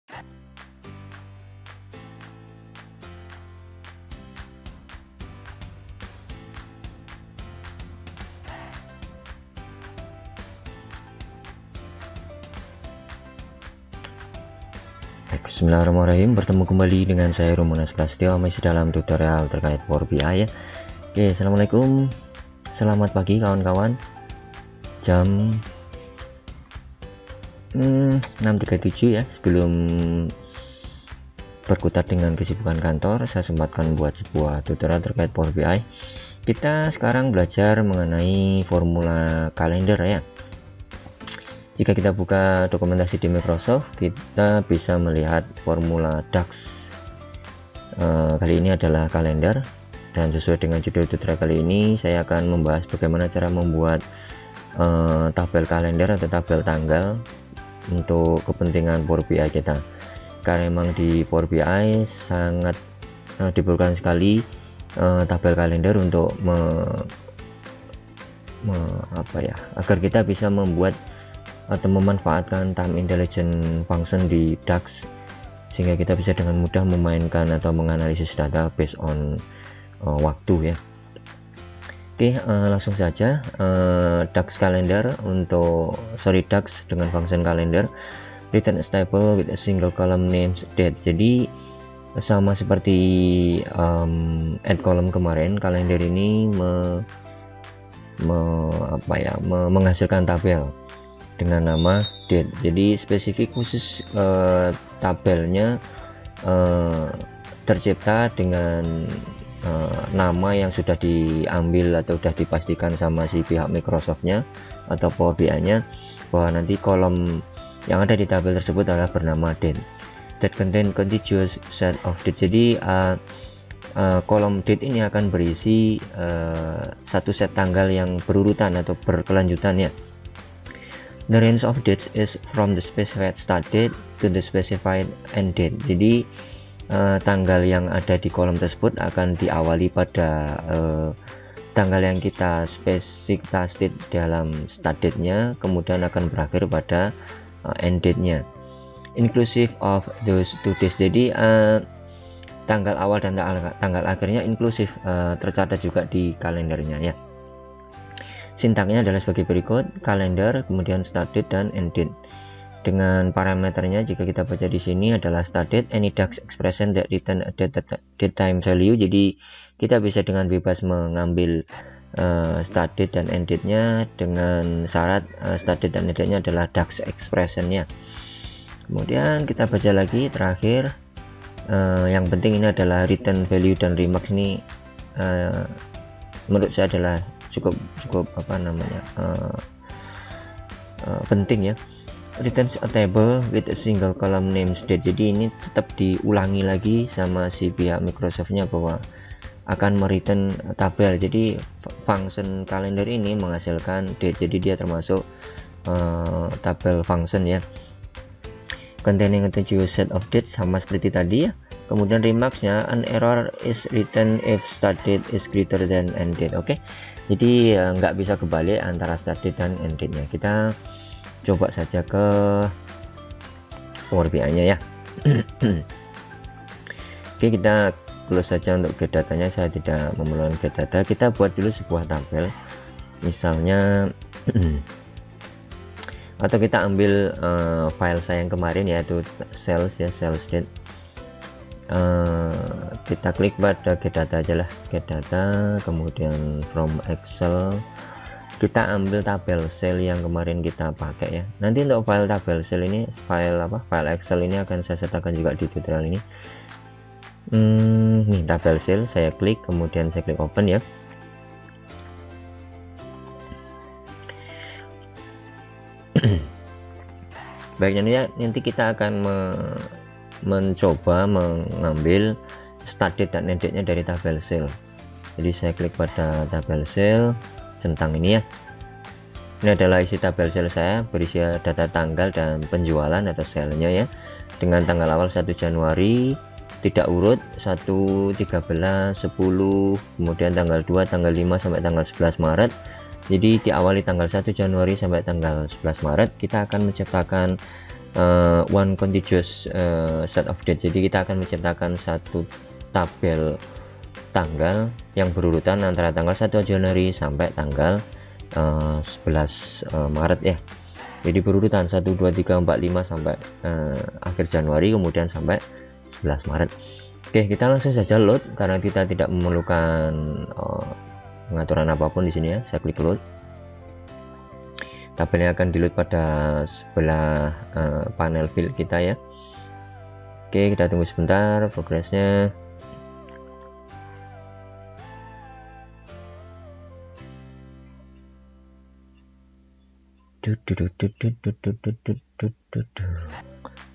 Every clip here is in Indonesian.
Bismillahirrahmanirrahim, bertemu kembali dengan saya Romanas Prasetyo, masih dalam tutorial terkait Power BI ya. Oke, assalamualaikum, selamat pagi kawan-kawan. Jam 6.37 ya. Sebelum berkutat dengan kesibukan kantor, saya sempatkan buat sebuah tutorial terkait Power BI. Kita sekarang belajar mengenai formula kalender ya. Jika kita buka dokumentasi di Microsoft, kita bisa melihat formula DAX. Kali ini adalah kalender, dan sesuai dengan judul tutorial kali ini, saya akan membahas bagaimana cara membuat tabel kalender atau tabel tanggal untuk kepentingan Power BI kita. Karena memang di Power BI sangat diperlukan sekali tabel kalender untuk agar kita bisa membuat atau memanfaatkan time intelligence function di DAX, sehingga kita bisa dengan mudah memainkan atau menganalisis data based on waktu ya. Oke, langsung saja. DAX kalender DAX dengan function kalender return a table with a single column names date. Jadi sama seperti add column kemarin, kalender ini menghasilkan tabel dengan nama date. Jadi spesifik khusus tabelnya tercipta dengan nama yang sudah diambil atau sudah dipastikan sama si pihak Microsoftnya atau Power BI nya, bahwa nanti kolom yang ada di tabel tersebut adalah bernama date that contain contiguous set of date. Jadi kolom date ini akan berisi satu set tanggal yang berurutan atau berkelanjutan ya. The range of dates is from the specified start date to the specified end date. Jadi tanggal yang ada di kolom tersebut akan diawali pada tanggal yang kita spesifik state dalam start date-nya, kemudian akan berakhir pada end date-nya, inclusive of those two days. Jadi tanggal awal dan tanggal akhirnya inklusif, tercatat juga di kalendernya ya. Sintaknya adalah sebagai berikut: kalender, kemudian start date dan end date. Dengan parameternya, jika kita baca di sini adalah start date, any DAX expression that return a date time value. Jadi kita bisa dengan bebas mengambil start date dan end date-nya dengan syarat start date dan end date-nya adalah DAX expression-nya. Kemudian kita baca lagi terakhir, yang penting ini adalah return value dan remarks. Ini menurut saya adalah cukup penting ya. Returns a table with a single column names date. Jadi ini tetap diulangi lagi sama si pihak Microsoftnya bahwa akan mereturn tabel. Jadi function kalender ini menghasilkan date, jadi dia termasuk tabel function ya. Containing a contiguous set of dates, sama seperti tadi ya. Kemudian remarksnya, an error is written if start date is greater than end date. Oke, jadi nggak bisa kebalik antara start date dan end date nya. Kita coba saja ke Power BI nya ya. Oke, kita close saja untuk get datanya, saya tidak memerlukan get data. Kita buat dulu sebuah tabel, misalnya atau kita ambil file saya yang kemarin, yaitu sales ya, sales date. Kita klik pada get data aja lah, get data, kemudian from Excel kita ambil tabel sel yang kemarin kita pakai ya. Nanti untuk file tabel sel ini, file Excel ini akan saya sertakan juga di tutorial ini. Nih tabel sel, saya klik, kemudian saya klik open ya. Baiknya nanti kita akan mencoba mengambil start date dan end date nya dari tabel sel. Jadi saya klik pada tabel sel centang ini ya. Ini adalah isi tabel sel saya, berisi data tanggal dan penjualan atau selnya ya, dengan tanggal awal 1 Januari, tidak urut 1, 13, 10, kemudian tanggal 2, tanggal 5 sampai tanggal 11 Maret. Jadi diawali tanggal 1 Januari sampai tanggal 11 Maret. Kita akan menciptakan one contiguous set of date. Jadi kita akan menciptakan satu tabel tanggal yang berurutan antara tanggal 1 Januari sampai tanggal 11 Maret ya. Jadi berurutan 1 2 3 4 5 sampai akhir Januari, kemudian sampai 11 Maret. Oke, kita langsung saja load karena kita tidak memerlukan pengaturan apapun di sini ya. Saya klik load. Tabelnya akan di load pada sebelah panel fill kita ya. Oke, kita tunggu sebentar progresnya.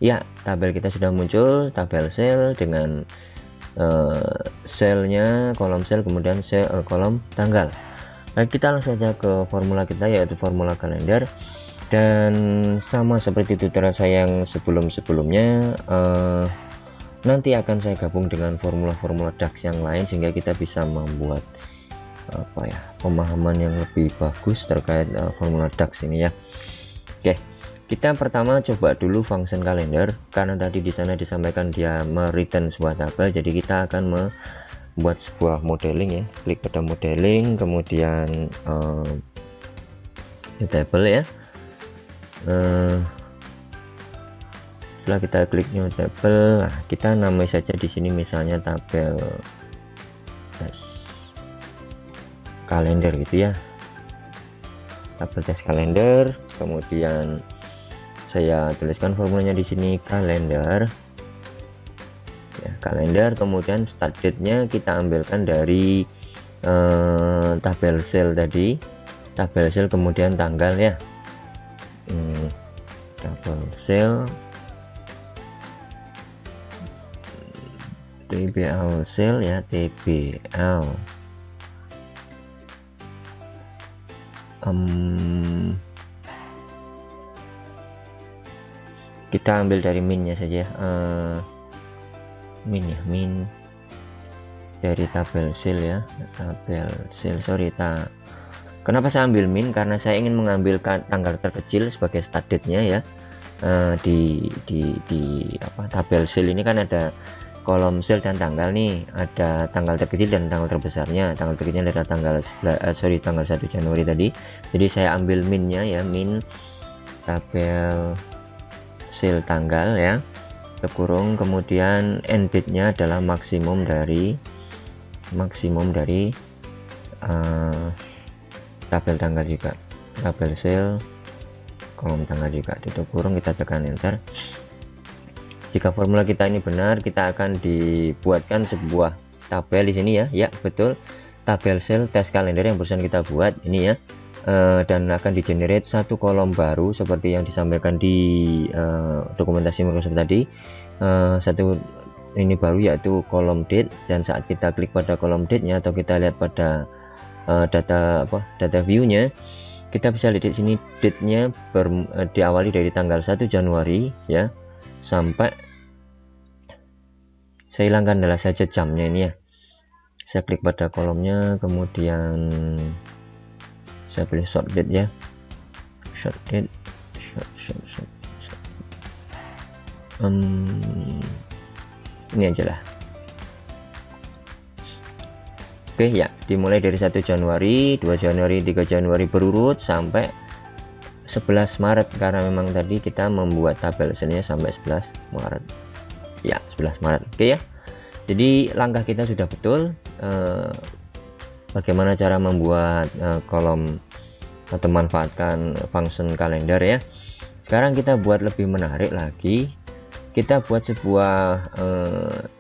Ya, tabel kita sudah muncul, tabel sel dengan selnya, kolom sel, kemudian kolom tanggal. Nah, kita langsung saja ke formula kita, yaitu formula kalender. Dan sama seperti tutorial saya yang sebelumnya, nanti akan saya gabung dengan formula-formula DAX yang lain sehingga kita bisa membuat pemahaman yang lebih bagus terkait formula DAX ini ya. Oke, kita pertama coba dulu function kalender karena tadi di sana disampaikan dia mereturn sebuah tabel. Jadi kita akan membuat sebuah modeling ya. Klik pada modeling, kemudian table ya. Setelah kita klik new table, nah, kita namai saja di sini misalnya tabel kalender gitu ya, tabel test kalender. Kemudian saya tuliskan formulanya di sini kalender ya, kalender. Kemudian start date-nya kita ambilkan dari tabel sel tadi, tabel sel kemudian tanggal ya. Tabel sel TBL sel ya, TBL kita ambil dari minnya saja, min dari tabel sel ya, tabel sel. Kenapa saya ambil min? Karena saya ingin mengambil tanggal terkecil sebagai start date-nya ya. Di tabel sel ini kan ada kolom sel dan tanggal nih, ada tanggal terkecil dan tanggal terbesarnya. Tanggal terkecilnya adalah tanggal 1 Januari tadi. Jadi saya ambil minnya ya, min tabel sel tanggal ya, kurung, kemudian end date-nya adalah maksimum dari tabel tanggal juga, tabel sel kolom tanggal juga, tutup kurung, kita tekan enter. Jika formula kita ini benar, kita akan dibuatkan sebuah tabel di sini ya. Ya, betul. Tabel sel test kalender yang barusan kita buat ini ya. Dan akan di generate satu kolom baru seperti yang disampaikan di dokumentasi Microsoft tadi. Satu ini baru yaitu kolom date, dan saat kita klik pada kolom date-nya atau kita lihat pada data view-nya, kita bisa lihat di sini date-nya diawali dari tanggal 1 Januari ya, sampai saya hilangkan adalah saja jamnya ini ya. Saya klik pada kolomnya, kemudian saya pilih short date ya, short date, ini aja lah. Oke ya, dimulai dari 1 Januari, 2 Januari, 3 Januari berurut sampai 11 Maret karena memang tadi kita membuat tabel selnya sampai 11 Maret ya, 11 Maret. Oke ya, jadi langkah kita sudah betul. Bagaimana cara membuat kolom atau manfaatkan function kalender ya. Sekarang kita buat lebih menarik lagi, kita buat sebuah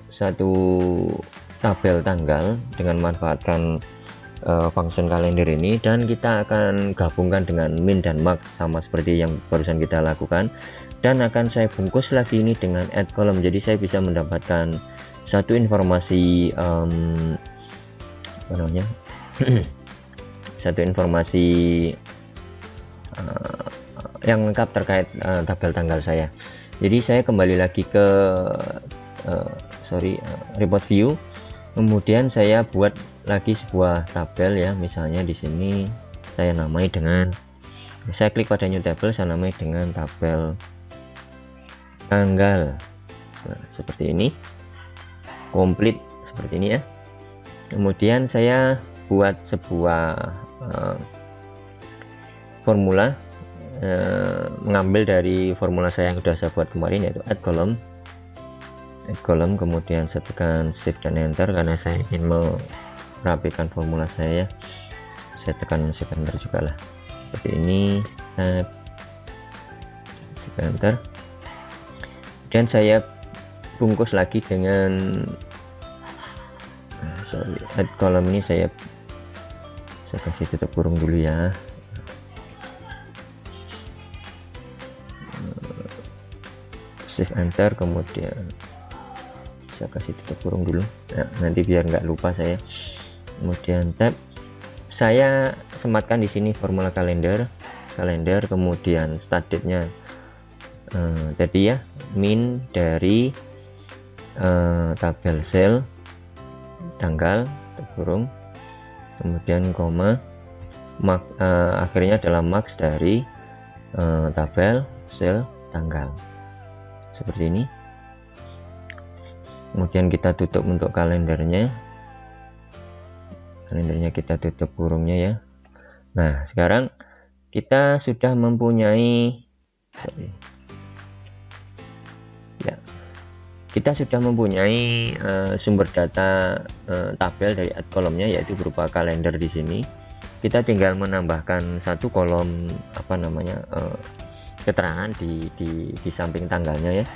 satu tabel tanggal dengan manfaatkan function kalender ini, dan kita akan gabungkan dengan min dan max sama seperti yang barusan kita lakukan, dan akan saya bungkus lagi ini dengan add column. Jadi saya bisa mendapatkan satu informasi satu informasi yang lengkap terkait tabel tanggal saya. Jadi saya kembali lagi ke report view, kemudian saya buat lagi sebuah tabel ya. Misalnya di sini saya namai dengan, saya klik pada new table, saya namai dengan tabel tanggal. Nah, seperti ini, komplit seperti ini ya. Kemudian saya buat sebuah formula, mengambil dari formula saya yang sudah saya buat kemarin, yaitu add column. Kemudian saya tekan shift dan enter karena saya ingin merapikan formula saya. Saya tekan shift enter juga lah, seperti ini. Shift enter, dan saya bungkus lagi dengan add column ini. Saya kasih tutup kurung dulu ya. Shift enter, kemudian saya kasih tutup kurung dulu. Nah, nanti biar nggak lupa saya. Kemudian tab, saya sematkan di sini formula kalender, kemudian start date-nya tadi ya, min dari tabel sel tanggal kurung, kemudian koma, akhirnya adalah max dari tabel sel tanggal, seperti ini. Kemudian kita tutup untuk kalendernya kita tutup kurungnya ya. Nah, sekarang kita sudah mempunyai sumber data tabel dari add kolomnya, yaitu berupa kalender di sini. Kita tinggal menambahkan satu kolom keterangan di samping tanggalnya ya.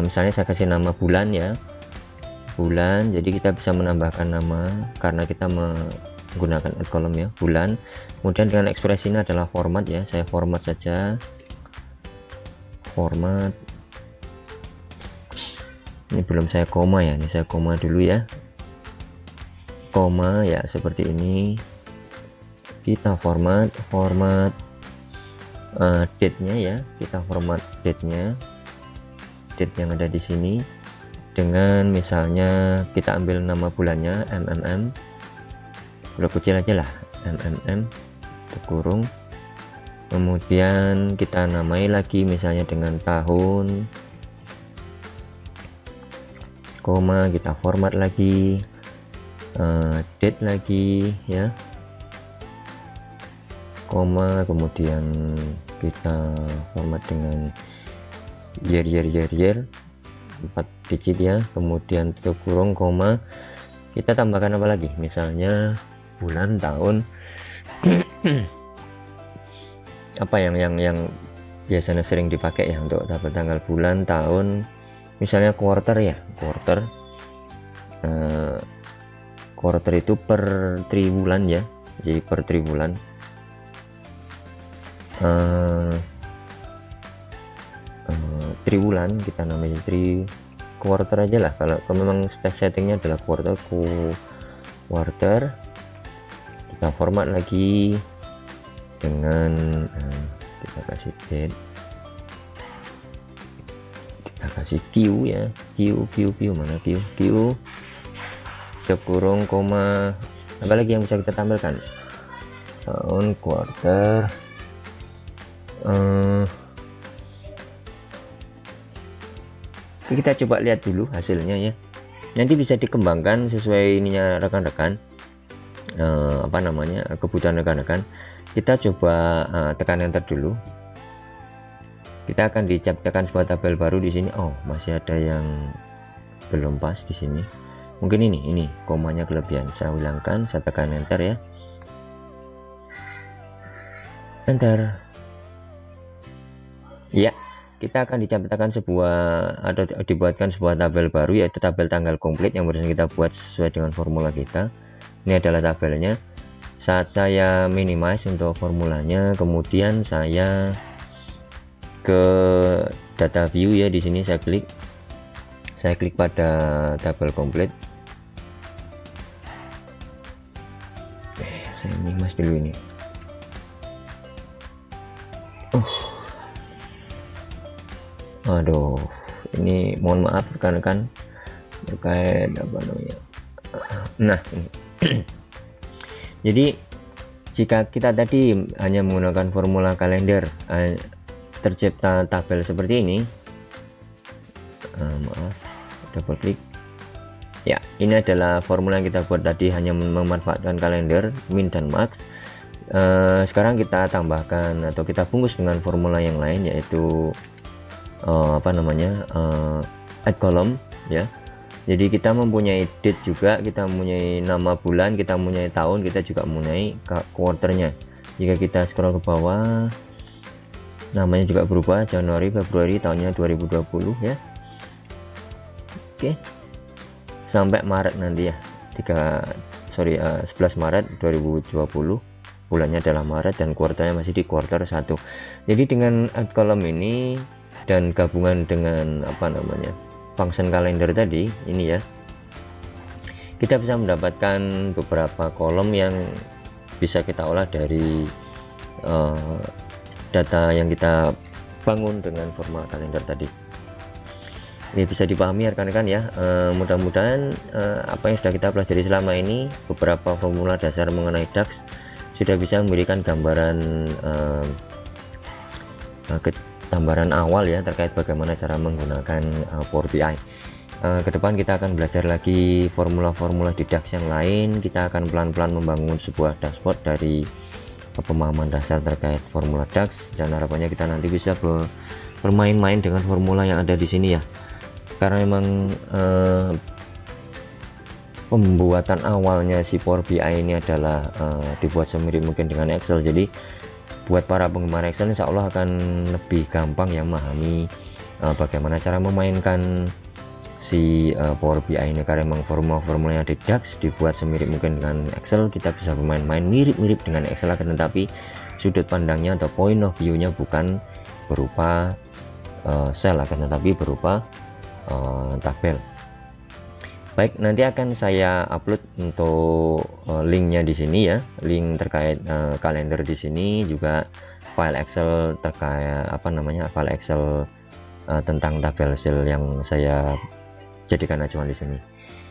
Misalnya saya kasih nama bulan ya, jadi kita bisa menambahkan nama karena kita menggunakan add column ya, bulan. Kemudian dengan ekspresinya adalah format ya, saya format saja, format. Ini belum saya koma ya, ini saya koma dulu ya, koma ya, seperti ini. Kita format date-nya ya, kita format date-nya, date yang ada di sini, dengan misalnya kita ambil nama bulannya huruf kecil aja lah, kurung. Kemudian kita namai lagi misalnya dengan tahun, koma, kita format lagi, date lagi ya, koma, kemudian kita format dengan year 4 digit ya, kemudian tutup kurung, koma, kita tambahkan apa lagi, misalnya bulan, tahun. Apa yang biasanya sering dipakai ya untuk tabel tanggal, bulan, tahun, misalnya quarter ya, quarter itu per triwulan ya, jadi per triwulan. Triwulan kita namanya quarter aja lah, kalau memang settingnya adalah quarter, kita format lagi dengan kita kasih date, kita kasih Q ya, Q mana Q, kurung, koma, apa lagi yang bisa kita tampilkan, tahun, quarter. Kita coba lihat dulu hasilnya ya, nanti bisa dikembangkan sesuai ininya rekan-rekan, kebutuhan rekan-rekan. Kita coba tekan enter dulu, kita akan diciptakan sebuah tabel baru di sini. Oh, masih ada yang belum pas di sini, mungkin ini komanya kelebihan, saya hilangkan, saya tekan enter ya, enter ya. Kita akan diciptakan dibuatkan sebuah tabel baru, yaitu tabel tanggal komplit yang barusan kita buat sesuai dengan formula kita. Ini adalah tabelnya. Saat saya minimize untuk formulanya, kemudian saya ke data view ya, di sini saya klik pada tabel komplit. Saya minimize dulu ini. Aduh, ini mohon maaf rekan-rekan terkait apa namanya. Nah, jadi jika kita tadi hanya menggunakan formula kalender, tercipta tabel seperti ini. Maaf, double klik ya. Ini adalah formula yang kita buat tadi, hanya memanfaatkan kalender min dan max. Sekarang kita tambahkan atau kita bungkus dengan formula yang lain, yaitu add column ya. Jadi kita mempunyai date juga, kita mempunyai nama bulan, kita mempunyai tahun, kita juga mempunyai quarternya. Jika kita scroll ke bawah, namanya juga berubah, Januari, Februari, tahunnya 2020 ya. Oke, sampai Maret nanti ya, 11 Maret 2020, bulannya adalah Maret dan kuartalnya masih di kuartal 1. Jadi dengan add column ini dan gabungan dengan function kalender tadi ini ya, kita bisa mendapatkan beberapa kolom yang bisa kita olah dari data yang kita bangun dengan format kalender tadi. Ini bisa dipahami rekan-rekan ya. Mudah-mudahan apa yang sudah kita pelajari selama ini, beberapa formula dasar mengenai DAX, sudah bisa memberikan gambaran gambaran awal ya terkait bagaimana cara menggunakan Power BI. Kedepan kita akan belajar lagi formula-formula di DAX yang lain. Kita akan pelan-pelan membangun sebuah dashboard dari pemahaman dasar terkait formula DAX, dan harapannya kita nanti bisa bermain-main dengan formula yang ada di sini ya. Karena memang pembuatan awalnya si Power BI ini adalah dibuat semirip mungkin dengan Excel. Jadi buat para penggemar Excel insya Allah akan lebih gampang ya memahami bagaimana cara memainkan si Power BI ini. Karena memang formula-formula yang di DAX dibuat semirip mungkin dengan Excel, kita bisa bermain-main mirip-mirip dengan Excel, akan tetapi sudut pandangnya atau point of view-nya bukan berupa sel, akan tetapi berupa tabel. Baik, nanti akan saya upload untuk linknya di sini ya, link terkait kalender di sini, juga file Excel terkait file Excel tentang tabel sel yang saya jadikan acuan di sini.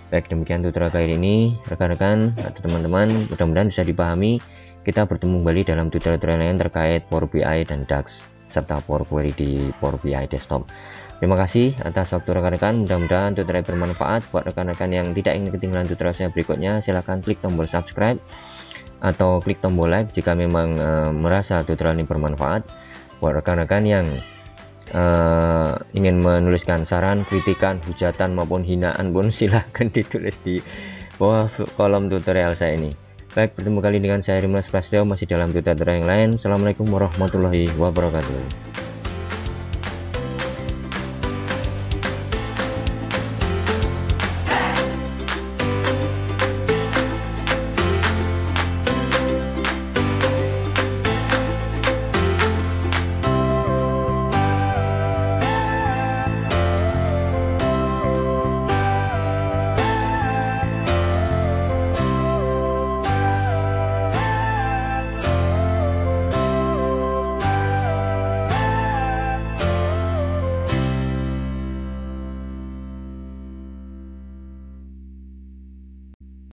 Baik, demikian tutorial kali ini rekan-rekan atau teman-teman, mudah-mudahan bisa dipahami. Kita bertemu kembali dalam tutorial lain terkait Power BI dan DAX serta Power Query di Power BI desktop. Terima kasih atas waktu rekan-rekan, mudah-mudahan tutorial bermanfaat. Buat rekan-rekan yang tidak ingin ketinggalan tutorial saya berikutnya, silahkan klik tombol subscribe atau klik tombol like jika memang merasa tutorial ini bermanfaat. Buat rekan-rekan yang ingin menuliskan saran, kritikan, hujatan maupun hinaan pun silahkan ditulis di bawah kolom tutorial saya ini. Baik, bertemu kali dengan saya Rimas Prasetyo masih dalam tutorial yang lain. Assalamualaikum warahmatullahi wabarakatuh.